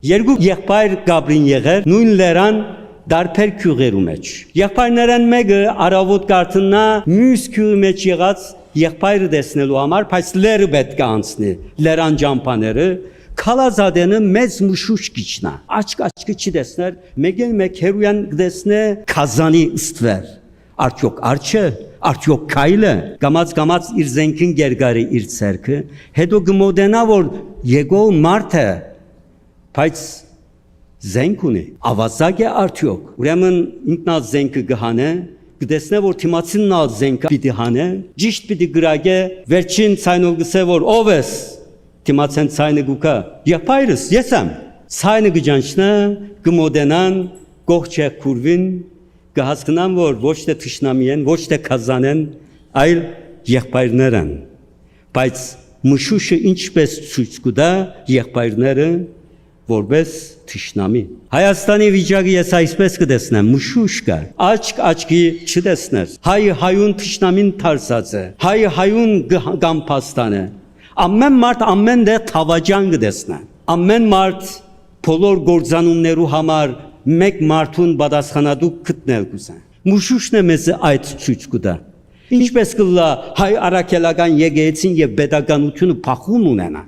Երկու եղբայր Գաբրին եղեր նույն լերան դարբեր քյուղերու մեջ։ Եղբայրներն մեկը արավոտ կարտնա մյուս քյուղի մեջ եղած եղբայրը տեսնելու համար, բայց լերը պետք է անցնի, լերան ջամփաները Քալազադենը մեծ մշուշ գիչնա։ Աչքը չի տեսներ, մեկ հերույան դեսնե Կազանի ստվեր։ Արդյոք արջը, արդյոք քայլը, գամած իր զենքին գերգարի իր ցերքը, հետո գմոդենա որ եկող մարդը, բայց զենք ունի, ավազակ է արդյոք։ Ուրեմն ինքնալ զենքը գհանե, կտեսնե որ թիմացինն ալ զենքը պիտի հանե, ճիշտ պիտի գրագե, վերջին ցայնով գսե որ ով ես։ Թիմացեն ցայնը գուկա, եղբայրս ես եմ։ Ցայնը գջանչնա, գմոդենան, գողջե քուրվին, կհասկնան որ ոչ թե թշնամի են, ոչ թե Կազան են, այլ եղբայրներ են։ Բայց մշուշը ինչպես ցույց կտա եղբայրները որպես թշնամի։ Հայաստանի վիճակը ես այսպես կտեսնեմ, մշուշ կա, աչքի չտեսներ։ Հայուն թշնամին թարսած է, հայուն գամփաստան է։ Ամեն մարդ ամեն դե թավաջան կտեսնա։ Ամեն մարդ բոլոր գործանումներու համար մեկ մարդուն պատասխանատու գտնել կուզեն։ Մշուշն է մեզ այդ ցույց կտա։ Ինչպես կլա հայ արաքելական եկեղեցին եւ պետականությունը փախում ունենա։